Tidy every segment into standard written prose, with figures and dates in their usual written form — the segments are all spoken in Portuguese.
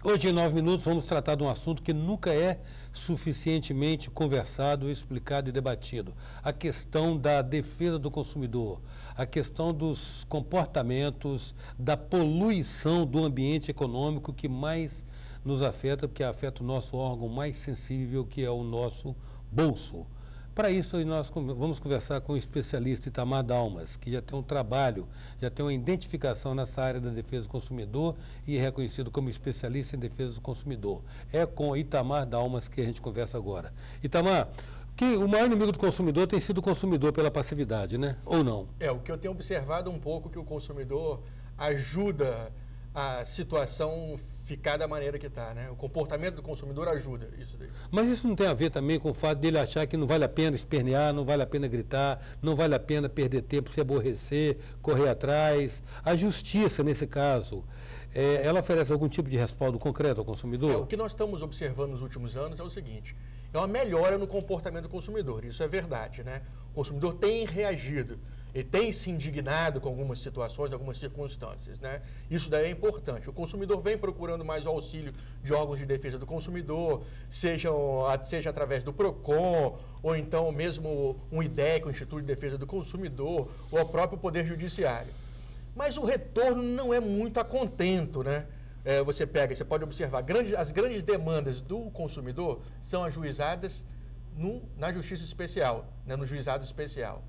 Hoje, em 9 minutos, vamos tratar de um assunto que nunca é suficientemente conversado, explicado e debatido. A questão da defesa do consumidor, a questão dos comportamentos, da poluição do ambiente econômico que mais nos afeta, porque afeta o nosso órgão mais sensível, que é o nosso bolso. Para isso, nós vamos conversar com o especialista Itamar Dalmas, que já tem um trabalho, já tem uma identificação nessa área da defesa do consumidor e é reconhecido como especialista em defesa do consumidor. É com Itamar Dalmas que a gente conversa agora. Itamar, o maior inimigo do consumidor tem sido o consumidor pela passividade, né? Ou não? O que eu tenho observado um pouco que o consumidor ajuda a situação ficar da maneira que está, né? O comportamento do consumidor ajuda isso daí. Mas isso não tem a ver também com o fato dele achar que não vale a pena espernear, não vale a pena gritar, não vale a pena perder tempo, se aborrecer, correr atrás. A justiça, nesse caso, ela oferece algum tipo de respaldo concreto ao consumidor? O que nós estamos observando nos últimos anos é o seguinte, é uma melhora no comportamento do consumidor, isso é verdade, né? O consumidor tem reagido, ele tem se indignado com algumas situações, algumas circunstâncias, né? Isso daí é importante. O consumidor vem procurando mais o auxílio de órgãos de defesa do consumidor, seja através do PROCON, ou então mesmo um IDEC, o Instituto de Defesa do Consumidor, ou o próprio Poder Judiciário. Mas o retorno não é muito a contento, né? Você pode observar, as grandes demandas do consumidor são ajuizadas na Justiça Especial, né? No Juizado Especial.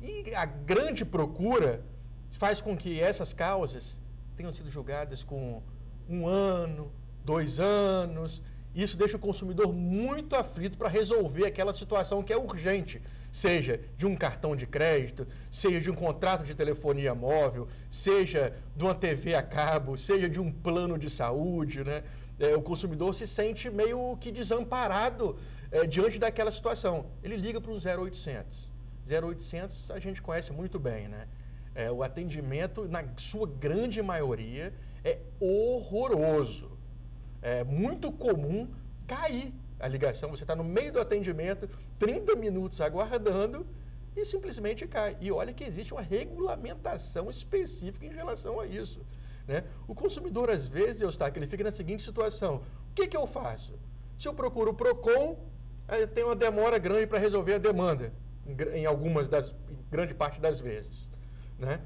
E a grande procura faz com que essas causas tenham sido julgadas com 1 ano, 2 anos. Isso deixa o consumidor muito aflito para resolver aquela situação que é urgente, seja de um cartão de crédito, seja de um contrato de telefonia móvel, seja de uma TV a cabo, seja de um plano de saúde, né? O consumidor se sente meio que desamparado diante daquela situação. Ele liga para o 0800. 0800 a gente conhece muito bem, né? O atendimento, na sua grande maioria, é horroroso. É muito comum cair a ligação. Você está no meio do atendimento, 30 minutos aguardando e simplesmente cai. E olha que existe uma regulamentação específica em relação a isso, né? O consumidor, às vezes, ele fica na seguinte situação. O que eu faço? Se eu procuro o PROCON, tem uma demora grande para resolver a demanda. Em grande parte das vezes, né?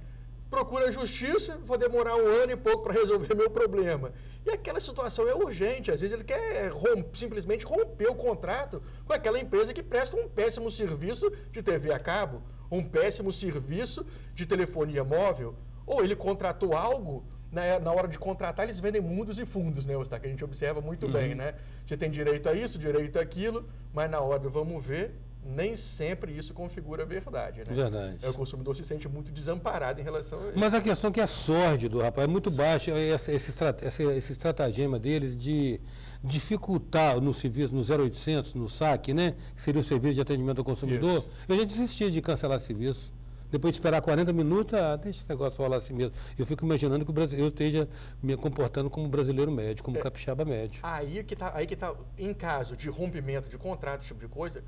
Procura a justiça, vou demorar 1 ano e pouco para resolver meu problema. E aquela situação é urgente, às vezes ele quer simplesmente romper o contrato com aquela empresa que presta um péssimo serviço de TV a cabo, um péssimo serviço de telefonia móvel, ou ele contratou algo, né? Na hora de contratar eles vendem mundos e fundos, né, que a gente observa muito bem, né? Você tem direito a isso, direito àquilo, mas na hora do vamos ver, nem sempre isso configura a verdade, né? Verdade. O consumidor se sente muito desamparado em relação a isso. Mas a questão que é sórdido, rapaz, é muito baixo esse estratagema deles de dificultar no serviço, no 0800, no SAC, né? Que seria o serviço de atendimento ao consumidor. Isso. Eu já desisti de cancelar serviço. Depois de esperar 40 minutos, deixa esse negócio rolar assim mesmo. Eu fico imaginando que eu esteja me comportando como brasileiro médio, como capixaba médio. Aí que tá, em caso de rompimento de contrato, esse tipo de coisa,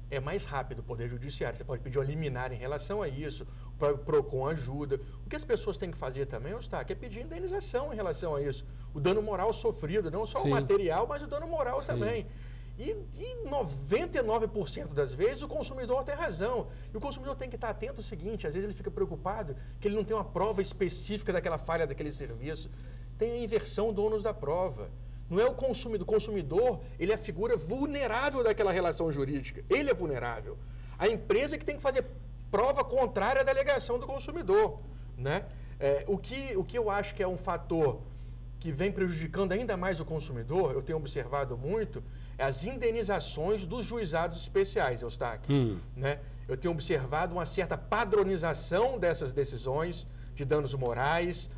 é mais rápido o Poder Judiciário. Você pode pedir uma liminar em relação a isso, o PROCON ajuda. O que as pessoas têm que fazer também, é pedir indenização em relação a isso. O dano moral sofrido, não só o material, mas o dano moral também. E 99% das vezes o consumidor tem razão. E o consumidor tem que estar atento ao seguinte, às vezes ele fica preocupado que ele não tem uma prova específica daquela falha daquele serviço. Tem a inversão do ônus da prova. Não é o consumidor, ele é a figura vulnerável daquela relação jurídica. Ele é vulnerável. A empresa que tem que fazer prova contrária da alegação do consumidor, né? O que eu acho que é um fator que vem prejudicando ainda mais o consumidor, eu tenho observado muito, é as indenizações dos juizados especiais, Eustáquio. Né? Eu tenho observado uma certa padronização dessas decisões de danos morais,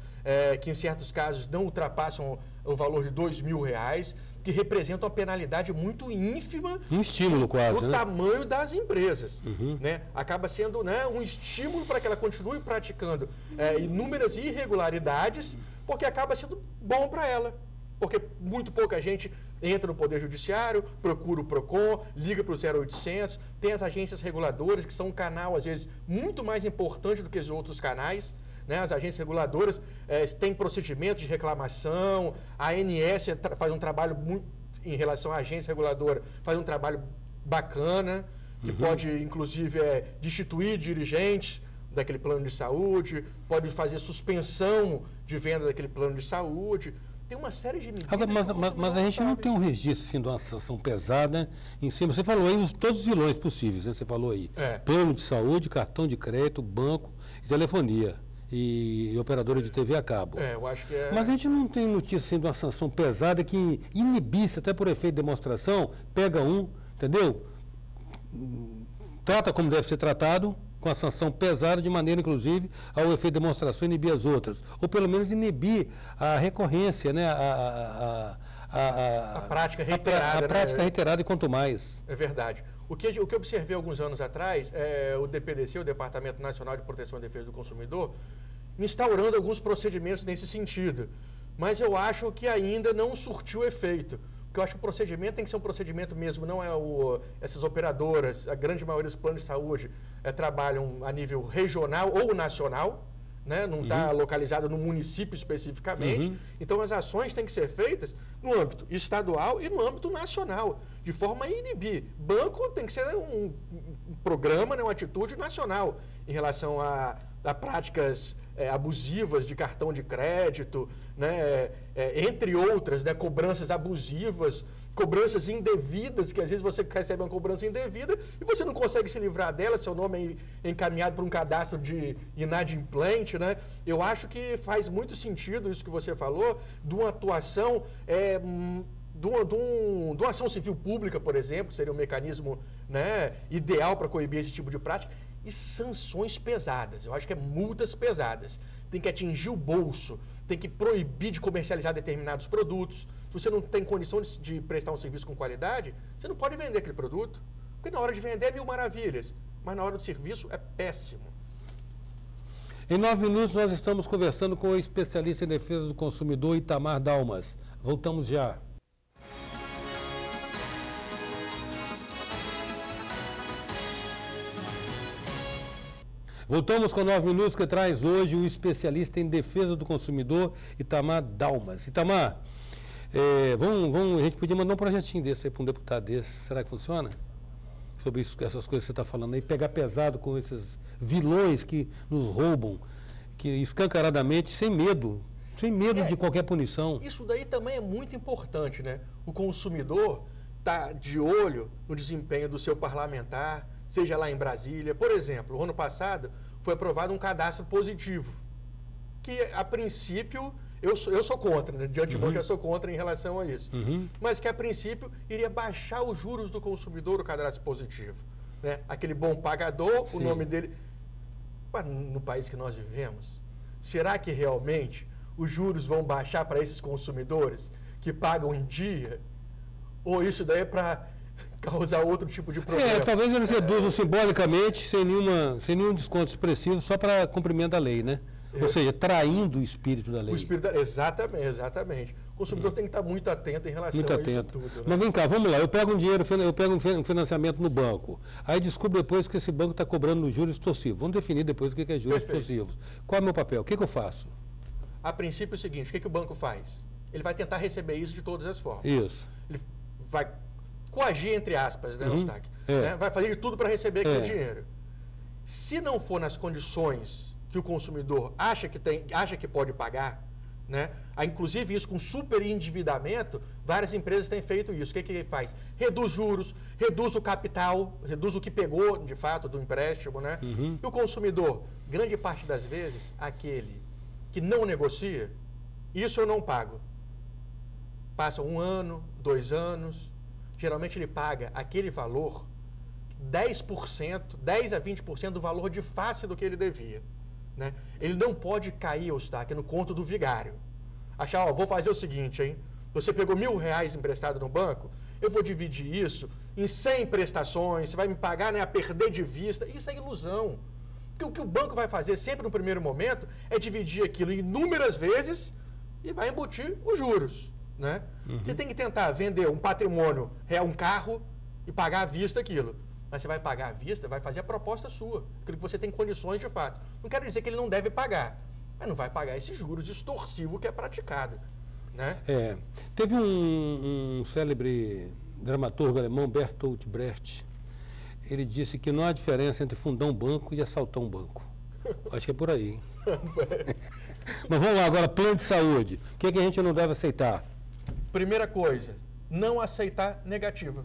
que em certos casos não ultrapassam o valor de R$2.000, que representam uma penalidade muito ínfima. Um estímulo quase, do tamanho das empresas. Né? Acaba sendo, né, um estímulo para que ela continue praticando inúmeras irregularidades, porque acaba sendo bom para ela. Porque muito pouca gente entra no Poder Judiciário, procura o PROCON, liga para o 0800, tem as agências reguladoras, que são um canal, às vezes, muito mais importante do que os outros canais, né? As agências reguladoras têm procedimentos de reclamação, a ANS faz um trabalho muito, em relação à agência reguladora, faz um trabalho bacana, que pode, inclusive, destituir dirigentes daquele plano de saúde, pode fazer suspensão de venda daquele plano de saúde. Tem uma série de medidas. Agora, mas a gente não tem um registro assim, de uma sanção pesada em cima. Você falou aí todos os vilões possíveis, né? Você falou aí. Plano de saúde, cartão de crédito, banco e telefonia. E operadora de TV a cabo. Eu acho que Mas a gente não tem notícia assim, de uma sanção pesada que inibisse, até por efeito de demonstração, pega um, entendeu? Trata como deve ser tratado, com a sanção pesada, de maneira, inclusive, ao efeito de demonstração, inibir as outras. Ou, pelo menos, inibir a recorrência, né? A prática reiterada. A prática reiterada e quanto mais. É verdade. O que eu observei alguns anos atrás, o DPDC, o Departamento Nacional de Proteção e Defesa do Consumidor, instaurando alguns procedimentos nesse sentido. Mas eu acho que ainda não surtiu efeito. Porque eu acho que o procedimento tem que ser um procedimento mesmo, não essas operadoras, a grande maioria dos planos de saúde trabalham a nível regional ou nacional, né? Não está localizado no município especificamente. Então, as ações têm que ser feitas no âmbito estadual e no âmbito nacional, de forma a inibir. Banco tem que ser um programa, né? Uma atitude nacional em relação a práticas abusivas de cartão de crédito, né? Entre outras, né? Cobranças abusivas, cobranças indevidas, que às vezes você recebe uma cobrança indevida e você não consegue se livrar dela, seu nome é encaminhado para um cadastro de inadimplente, né? Eu acho que faz muito sentido isso que você falou, de uma atuação, de uma ação civil pública, por exemplo, que seria um mecanismo, né, ideal para coibir esse tipo de prática, e sanções pesadas. Eu acho que multas pesadas. Tem que atingir o bolso, tem que proibir de comercializar determinados produtos. Se você não tem condição de prestar um serviço com qualidade, você não pode vender aquele produto. Porque na hora de vender é mil maravilhas, mas na hora do serviço é péssimo. Em 9 minutos nós estamos conversando com o especialista em defesa do consumidor, Itamar Dalmas. Voltamos já. Voltamos com 9 minutos, que traz hoje o especialista em defesa do consumidor, Itamar Dalmas. Itamar, a gente podia mandar um projetinho desse aí para um deputado desse. Será que funciona? Sobre isso, essas coisas que você está falando aí, pegar pesado com esses vilões que nos roubam, que escancaradamente, sem medo de qualquer punição. Isso daí também é muito importante, né? O consumidor está de olho no desempenho do seu parlamentar, seja lá em Brasília. Por exemplo, o ano passado foi aprovado um cadastro positivo, que a princípio eu sou contra, né? De antemão eu sou contra em relação a isso, mas que a princípio iria baixar os juros do consumidor, o cadastro positivo, né? Aquele bom pagador, o nome dele. Mas no país que nós vivemos, será que realmente os juros vão baixar para esses consumidores que pagam em dia? Ou isso daí é para causar outro tipo de problema? Talvez eles reduzam simbolicamente, sem nenhum desconto expressivo, só para cumprimento da lei, né? Ou seja, traindo o espírito da lei. Exatamente. O consumidor tem que estar muito atento em relação a isso tudo. Né? Mas vem cá, vamos lá. Eu pego um financiamento no banco. Aí descubro depois que esse banco está cobrando juros extorsivos. Vamos definir depois o que é juros extorsivos. Qual é o meu papel? O que eu faço? A princípio é o seguinte, o que o banco faz? Ele vai tentar receber isso de todas as formas. Isso. Ele vai coagir, entre aspas, né, Eustáquio? Né? Vai fazer de tudo para receber aquele dinheiro. Se não for nas condições que o consumidor acha que pode pagar, né? Inclusive isso com superendividamento, várias empresas têm feito isso. O que ele faz? Reduz juros, reduz o capital, reduz o que pegou, de fato, do empréstimo, né? E o consumidor, grande parte das vezes, aquele que não negocia, isso eu não pago. Passa 1 ano, 2 anos, geralmente ele paga aquele valor, 10%, 10 a 20% do valor de face do que ele devia. Né? Ele não pode cair, Eustáquio, no conto do vigário. Achar, vou fazer o seguinte, hein? Você pegou R$1.000 emprestado no banco, eu vou dividir isso em 100 prestações, você vai me pagar, né, a perder de vista. Isso é ilusão. Porque o que o banco vai fazer sempre no primeiro momento é dividir aquilo em inúmeras vezes e vai embutir os juros. Né? Você tem que tentar vender um patrimônio, um carro, e pagar à vista aquilo. Mas você vai pagar à vista, vai fazer a proposta sua, aquilo que você tem condições de fato. Não quero dizer que ele não deve pagar, mas não vai pagar esses juros extorsivos que é praticado, né? Teve um célebre dramaturgo alemão, Bertolt Brecht, ele disse que não há diferença entre fundar um banco e assaltar um banco. Acho que é por aí, hein? Mas vamos lá, agora, plano de saúde. O que a gente não deve aceitar? Primeira coisa, não aceitar negativa.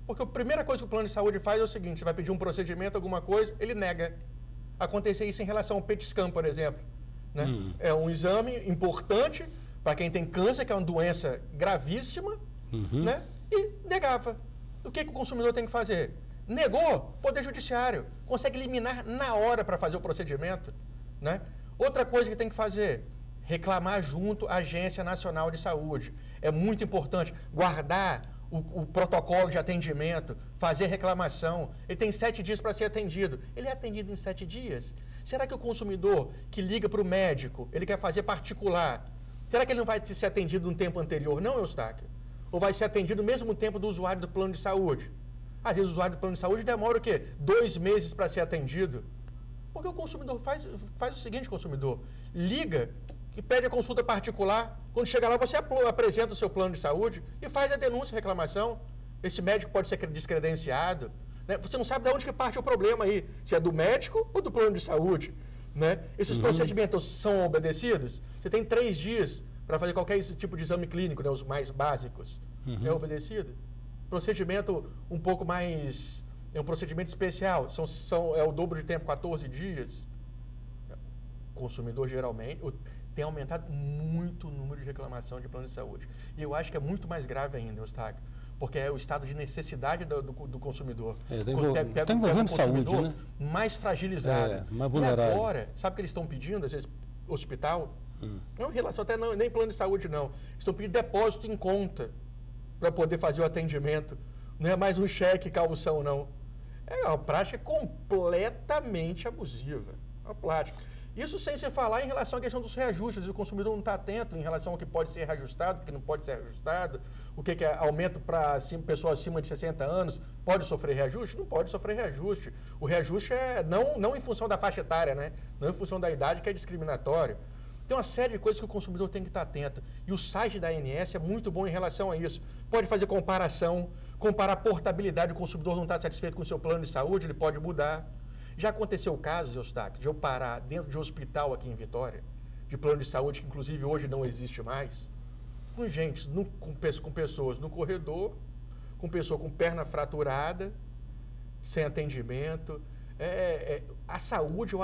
Porque a primeira coisa que o plano de saúde faz é o seguinte, você vai pedir um procedimento, alguma coisa, ele nega. Aconteceu isso em relação ao PET scan, por exemplo. Né? É um exame importante para quem tem câncer, que é uma doença gravíssima, né? E negava. O que o consumidor tem que fazer? Negou, Poder Judiciário. Consegue eliminar na hora para fazer o procedimento. Né? Outra coisa que tem que fazer, reclamar junto à Agência Nacional de Saúde. É muito importante guardar o protocolo de atendimento, fazer reclamação. Ele tem 7 dias para ser atendido. Ele é atendido em 7 dias? Será que o consumidor que liga para o médico, ele quer fazer particular, será que ele não vai ser atendido no tempo anterior? Não, Eustáquio. Ou vai ser atendido no mesmo tempo do usuário do plano de saúde? Às vezes o usuário do plano de saúde demora o quê? 2 meses para ser atendido. Porque o consumidor faz o seguinte, consumidor, liga e pede a consulta particular. Quando chega lá, você apresenta o seu plano de saúde e faz a denúncia, a reclamação. Esse médico pode ser descredenciado. Né? Você não sabe de onde que parte o problema aí, se é do médico ou do plano de saúde. Né? Esses procedimentos são obedecidos? Você tem 3 dias para fazer qualquer tipo de exame clínico, né? Os mais básicos. É obedecido? Procedimento um pouco mais... É um procedimento especial, é o dobro de tempo, 14 dias. O consumidor, geralmente, tem aumentado muito o número de reclamação de plano de saúde. E eu acho que é muito mais grave ainda, Eustáquio, porque é o estado de necessidade do consumidor. Está envolvendo saúde, né? Mais fragilizado. Mais vulnerável. E agora, sabe o que eles estão pedindo, às vezes, hospital? Não em relação até nem plano de saúde, não. Estão pedindo depósito em conta para poder fazer o atendimento. Não é mais um cheque calção, não. É uma prática completamente abusiva. Uma prática. Isso sem se falar em relação à questão dos reajustes. O consumidor não está atento em relação ao que pode ser reajustado, o que não pode ser reajustado, o que é aumento para pessoas acima de 60 anos. Pode sofrer reajuste? Não pode sofrer reajuste. O reajuste é não em função da faixa etária, né? Não em função da idade, que é discriminatório. Tem uma série de coisas que o consumidor tem que estar atento. E o site da ANS é muito bom em relação a isso. Pode fazer comparação, comparar a portabilidade. O consumidor não está satisfeito com o seu plano de saúde, ele pode mudar. Já aconteceu casos, Eustáquio, de eu parar dentro de um hospital aqui em Vitória, de plano de saúde, que inclusive hoje não existe mais, com gente, com pessoas no corredor, com pessoa com perna fraturada, sem atendimento. A saúde,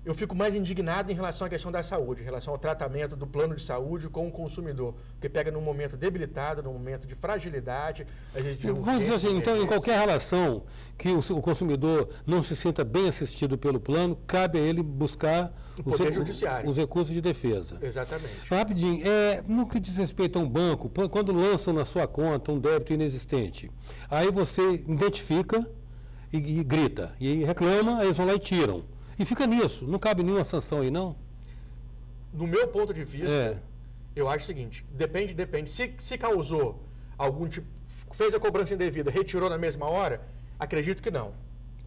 eu fico mais indignado em relação à questão da saúde, em relação ao tratamento do plano de saúde com o consumidor, porque pega num momento debilitado, num momento de fragilidade, às vezes de Vamos dizer assim, então, em qualquer relação que o consumidor não se sinta bem assistido pelo plano, cabe a ele buscar os recursos de defesa. Exatamente. Rapidinho, no que diz respeito a um banco, quando lançam na sua conta um débito inexistente, aí você identifica e grita, e reclama, aí eles vão lá e tiram. E fica nisso, não cabe nenhuma sanção aí, não? No meu ponto de vista, eu acho o seguinte, depende. Se causou algum tipo, fez a cobrança indevida, retirou na mesma hora, acredito que não.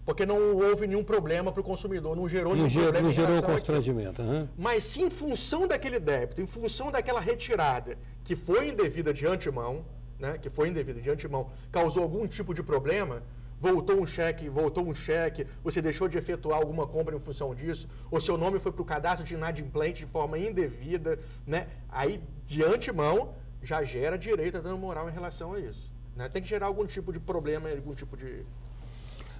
Porque não houve nenhum problema para o consumidor, não gerou nenhum problema. Não gerou constrangimento. Mas se em função daquele débito, em função daquela retirada, que foi indevida de antemão, né, causou algum tipo de problema, voltou um cheque, você deixou de efetuar alguma compra em função disso, ou seu nome foi para o cadastro de inadimplente de forma indevida, né? Aí, de antemão, já gera direito a dano moral em relação a isso. Né? Tem que gerar algum tipo de problema, algum tipo de...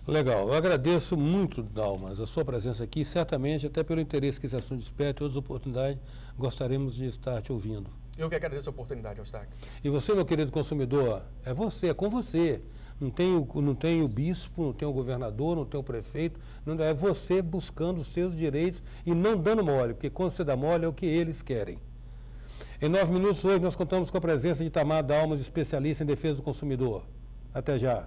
Legal, eu agradeço muito, Dalmas, a sua presença aqui, certamente, até pelo interesse que esse assunto desperta e outras oportunidades, gostaríamos de estar te ouvindo. Eu que agradeço a oportunidade, Eustáquio. E você, meu querido consumidor, é com você. Não tem o bispo, não tem o governador, não tem o prefeito, é você buscando os seus direitos e não dando mole, porque quando você dá mole é o que eles querem. Em 9 minutos hoje nós contamos com a presença de Itamar Dalmas, especialista em defesa do consumidor. Até já.